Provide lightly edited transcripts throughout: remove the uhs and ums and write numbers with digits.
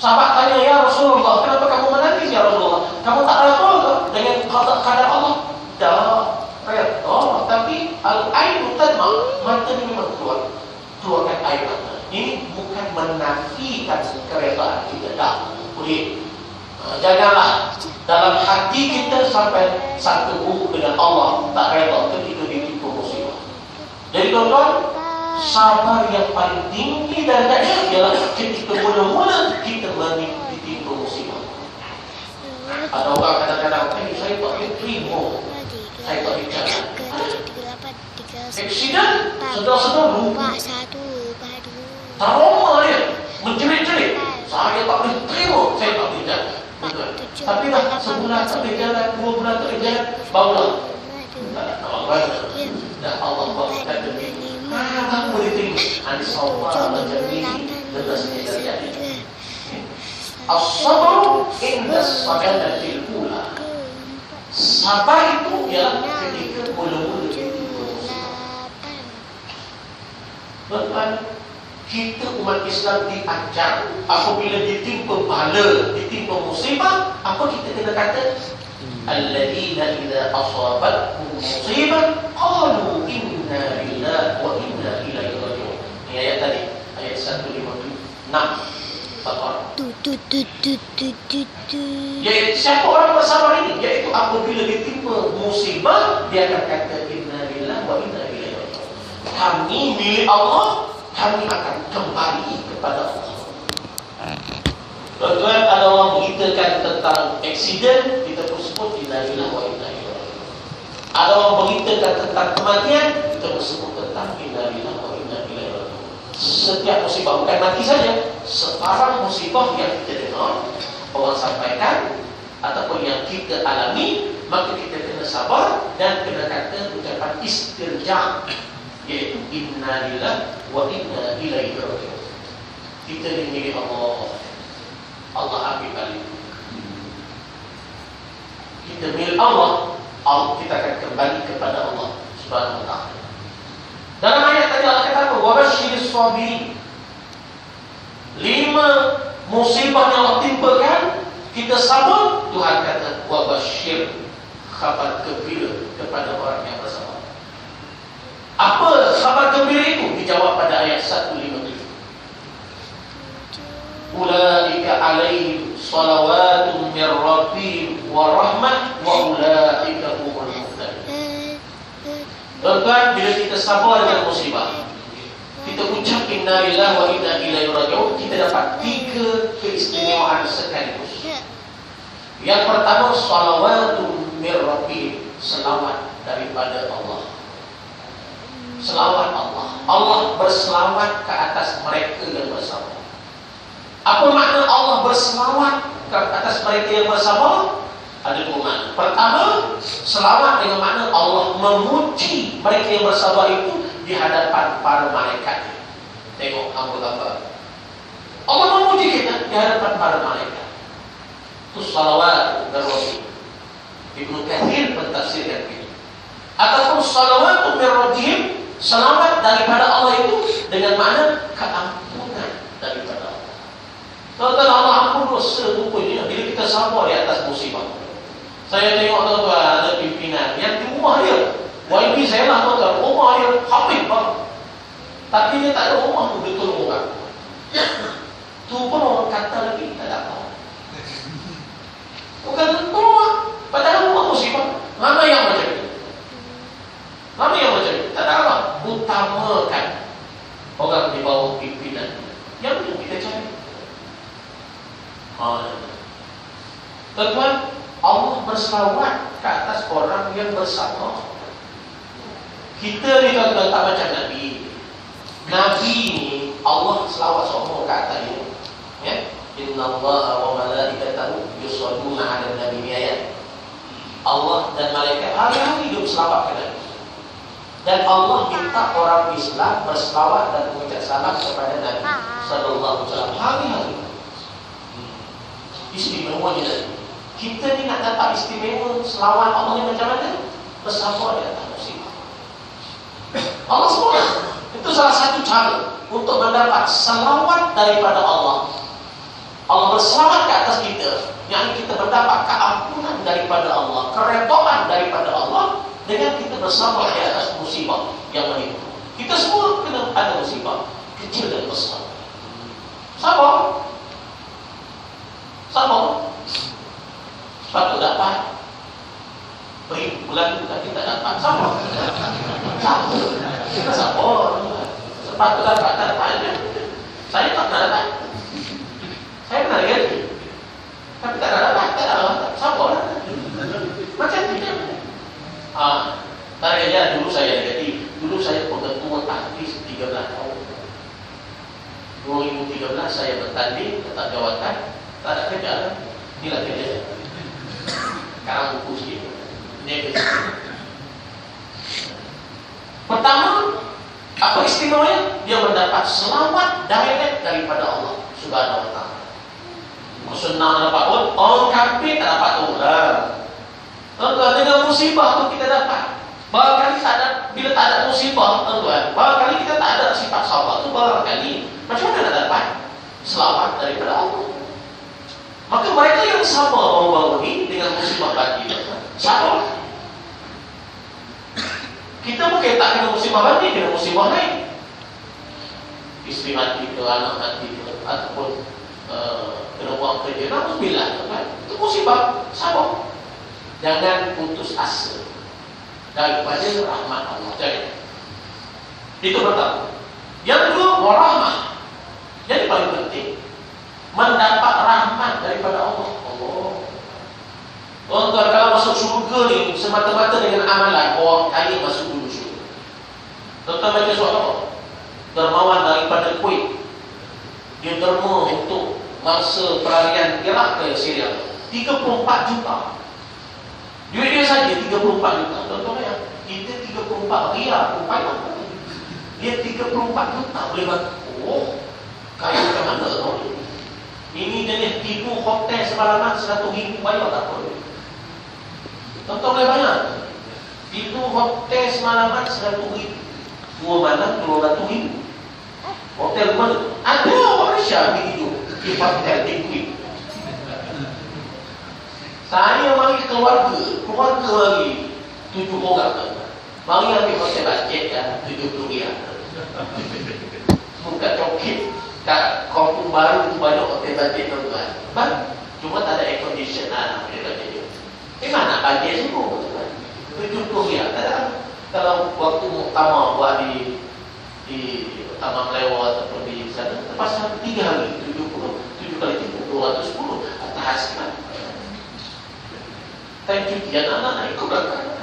Sahabat tanya, ya Rasulullah, kenapa kamu menangis ya Rasulullah? Kamu tak redha dengan kadar Allah? Dah redha, tapi al-ainu tadma, mata ini memang keluarkan air mata. Ini bukan menafikan keredaan kita, dah. Boleh. Janganlah dalam hati kita sampai satu dengan Allah tak redha ketika ditimpa musibah. Jadi tuan-tuan, sabar yang paling tinggi darjatnya ialah ketika mula-mula kita ditimpa musibah. Ada orang kadang-kadang, saya tak boleh terima, saya tak boleh jalan. Aksiden, sedar-sedar lupa. Trauma dia, menjerit-jerit. Saya tak boleh terima, saya tak boleh jalan. Tapi dah sebulan tak boleh jalan, 2 bulan tak boleh jalan, barulah tak nak awal. Dan Allah berkata begini, kamu boleh terima. Ada sabar macam ni, letasnya terjadi. As-sabr inda sadaqatil ula. Sabar itu ialah ketika mula-mula ditimpa musibah. Tuan-tuan, kita umat Islam diajar apabila ditimpa bala, ditimpa musibah, apa kita kena kata? Alladzina idza asabatkum musibah qalu inna lillahi wa inna ilaihi raji'un. Ini ayat tadi, ayat 156. Yaitu siapa orang bersabar ini? Yaitu apabila ditimpa musibah, dia akan kata inna lillahi wa inna ilaihi raji'un. Kami milik Allah, kami akan kembali kepada Allah. Tuan-tuan, ada orang beritakan tentang aksiden, kita pun sebut inna lillahi wa inna ilaihi raji'un. Ada orang beritakan tentang kematian, kita pun sebut tentang inna lillahi wa inna ilaihi raji'un. Setiap musibah, bukan mati saja, sebarang musibah yang kita dengar orang sampaikan ataupun yang kita alami, maka kita kena sabar dan kena kata ucapan istirja', iaitu inna lillahi wa inna ilaihi raji'un. Kita ni milik Allah, Allah ambil balik. Kita milik Allah, kita akan kembali kepada Allah Subhanahu wa ta'ala. Dalam ayat tadi Allah kata apa? Wa basyiris sabirin. 5 musibah yang Allah timpakan, kita sabar, Tuhan kata wa basyir, khabar gembira kepada orang yang bersabar. Apa khabar gembira itu? Dijawab pada ayat 157. Ulaika alaihim salawatun min rabbihim wa rahmah wa ulaika humul muhtadun. Tuan-tuan, bila kita sabar dengan musibah, kita ucap inna lillahi wa inna ilaihi raji'un, kita dapat 3 keistimewaan sekaligus. Yang pertama, salawatun min rabbihim, selawat daripada Allah. Selawat Allah. Allah berselawat ke atas mereka yang bersabar. Apa makna Allah berselawat ke atas mereka yang bersabar? Ada 2 makna. Pertama, selawat dengan makna Allah memuji mereka yang bersabar itu di hadapan para malaikat. Tengok gambar-gambar. Allah memuji kita di hadapan para malaikat. Itu salawat dari Rasul. Ibnu Katsir mentafsirkan ini. Ataupun salawat min rabbihim, selamat daripada Allah itu dengan makna keampunan daripada Allah. Tuan-tuan, Allah ampun dosa rupanya bila kita sabar di atas musibah. Saya tengok tuan-tuan, ada pimpinan yang di rumah dia, YB saya lah tuan-tuan, rumah dia habis banget, tapi dia tak ada rumah untuk tolong orang. Tu pun orang kata lagi tak ada apa. Bukan tolong, padahal rumah musibah. Mana yang macam itu? Mana yang macam itu? Tak ada apa. Utamakan orang di bawah pimpinan. Yang itu kita cari. Tuan-tuan, Allah berselawat ke atas orang yang bersabar. Kita ni tuan-tuan tak macam Nabi. Nabi ni Allah selawat semua ke atas dia. Ya? Inna Allah wa malaikatahu yusalluna 'alan nabi, ayat. Allah dan malaikat hari-hari hidup selawat ke Nabi. Dan Allah minta orang Islam berselawat dan mengucap salam kepada Nabi sallallahu alaihi wasallam hari-hari. Istimewa dia. Kita ni nak dapat istimewa selawat Allah ni macam mana? Bersabar di atas musibah. Allah semua. Itu salah satu cara untuk mendapat selawat daripada Allah. Allah berselamat ke atas kita, yang kita mendapat keampunan daripada Allah, keredaan daripada Allah, dengan kita bersabar di atas musibah yang menimpa. Kita semua kena ada musibah, kecil dan besar. Sabar. Sabar. Sepatut dapat. Beri bulan kita tak dapat. Sabar. Sabar. Sabar. Sepatut dapat, tak dapat. Saya tak pernah dapat. Saya pernah gaji, tapi tak ada dapat, tak ada dapat. Sabar. Macam kita. Tadi aja dulu saya negatif. Dulu saya pengetua tahfiz 13 tahun. 2013 saya bertanding tetap jawatan, tak ada kerja. Inilah kerja. Sekarang buku sikit. Ini pertama, apa istimewanya? Dia mendapat selamat direct daripada Allah Subhanahu wa taala. Senang dapat pun, orang kafir tak dapat tu lah. Dengan musibah tu kita dapat. Barangkali tak ada, bila tak ada musibah, tuan, barangkali kita tak ada sifat sabar tu, barangkali macam mana nak dapat selamat daripada Allah. Maka mereka yang sabar baru-baru ni dengan musibah banjir, sabar. Kita mungkin tak kena musibah banjir, kena musibah lain. Isteri mati ke, anak mati ke, ataupun kena buang kerja, alhamdulillah, tuan. Itu musibah, sabar. Jangan putus asa daripada rahmat Allah. Jangan. Itu pertama. Yang kedua, warahmah. Jadi paling penting, mendapat rahmat daripada Allah. Tuan-tuan, kalau masuk syurga ni semata-mata dengan amalan, orang kaya masuk dulu syurga. Tuan-tuan baca surat apa? Dermawan daripada Kuwait, dia derma untuk masa peralihan Iraq ke Syria, 34 juta. Duit dia saja 34 juta. Tuan-tuan ya, kita 34 riyal pun payah. Dia 34 juta boleh bantu. Oh, kaya macam mana tu? Ini jenis tipu hotel semalaman 100,000 bayar tak apa. Tuan-tuan boleh bayar. Tipu hotel semalaman 100,000. 2 malam 200,000. Hotel mana? Ada orang Malaysia begitu di hotel tinggi. Saya mari keluarga mari 7 orang. Mari ambil hotel budget ya, 70 riyal. Bukan coket. Kat kampung baru tu banyak hotel budget tuan-tuan. Cuma tak ada air condition lah hotel budget. Mana budget semua tuan-tuan? 70 riyal. Tak ada. Kalau waktu muktamar buat di Taman Melewah ataupun di sana, lepas 3 hari 70, 7 kali 7, 210 atas hasilan. Time cuti anak-anak ikut belakang.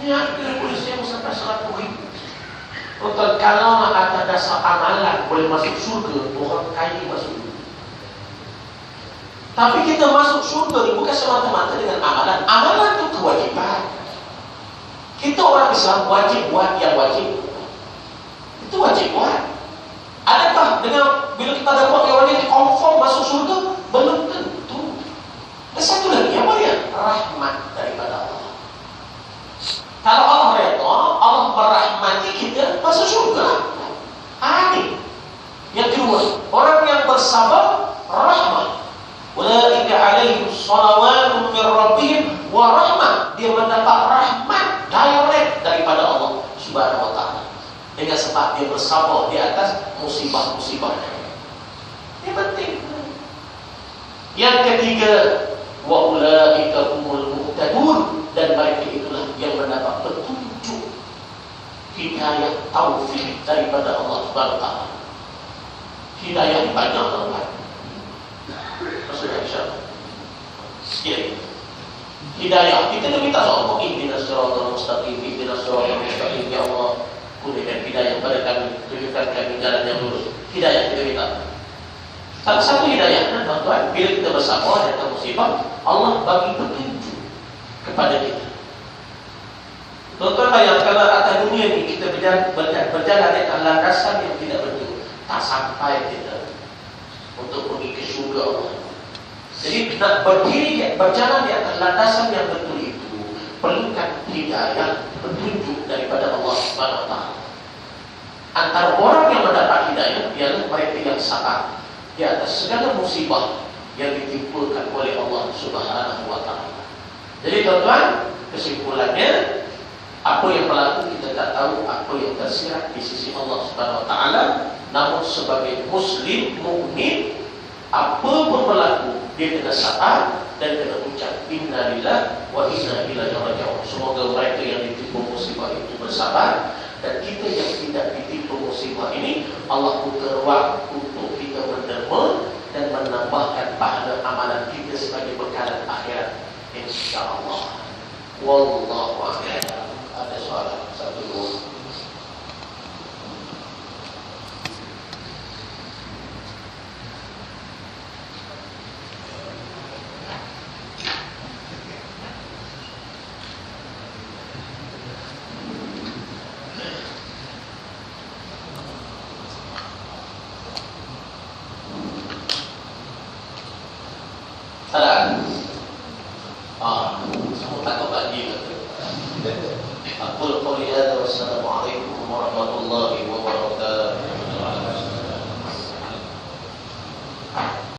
Ini harga polisi yang sampai 100,000. Kalau atas dasar amalan boleh masuk surga, orang kaya masuk surga. Tapi kita masuk surga ni bukan semata-mata dengan amalan. Amalan itu kewajiban. Kita orang Islam wajib buat yang wajib. Itu wajib buat. Adakah dengan bila kita ada buat yang wajib confirm masuk surga? Belum tentu. Dan satu lagi, apa dia? Rahmat daripada Allah. Kalau Allah redha, Allah merahmati kita masuk surga. Ini. Yang kedua, orang yang bersabar, rahmat. Ulaika alaihim salawatun min rabbihim wa rahmah. Dia mendapat rahmat direct daripada Allah Subhanahu wa taala. Dengan sebab dia bersabar di atas musibah-musibahnya. Ini penting. Yang ketiga, wa ulaika humul muhtadun, dan mereka itulah yang mendapat petunjuk, hidayah, taufik daripada Allah Subhanahu wa taala. Hidayah banyak tuan-tuan. Maksudnya insya-Allah. Sekian. Hidayah kita dah minta Allah, ihdinas siratal mustaqim, ihdinas siratal mustaqim, ya Allah, kurniakan hidayah kepada kami, tunjukkan kami jalan yang lurus. Hidayah kita minta. Salah satu hidayah, tuan-tuan, bila kita bersabar datang musibah, Allah bagi petunjuk kepada kita. Tuan-tuan bayang kalau atas dunia ni kita berjalan di atas landasan yang tidak betul, tak sampai kita untuk pergi ke syurga Allah. Jadi nak berdiri, berjalan di atas landasan yang betul itu perlukan hidayah, petunjuk daripada Allah Subhanahu wa taala. Antara orang yang mendapat hidayah ialah mereka yang sabar di atas segala musibah yang ditimpakan oleh Allah Subhanahu wa taala. Jadi tuan-tuan, kesimpulannya, apa yang berlaku kita tak tahu, apa yang tersirat di sisi Allah Subhanahu wa taala. Namun sebagai muslim mukmin, apa pun berlaku, dia kena sabar dan kena ucap inna lillahi wa inna ilaihi raji'un. Semoga mereka yang ditimpa musibah itu bersabar, dan kita yang tidak ditimpa musibah ini, Allah buka ruang untuk kita menderma dan menambahkan pahala amalan kita sebagai bekalan akhirat, insya-Allah. Wallahu a'lam. Ada soalan satu dua. Salah. Kamu takut lagi. Aku qouli hadza wassalamu alaikum warahmatullahi wabarakatuh.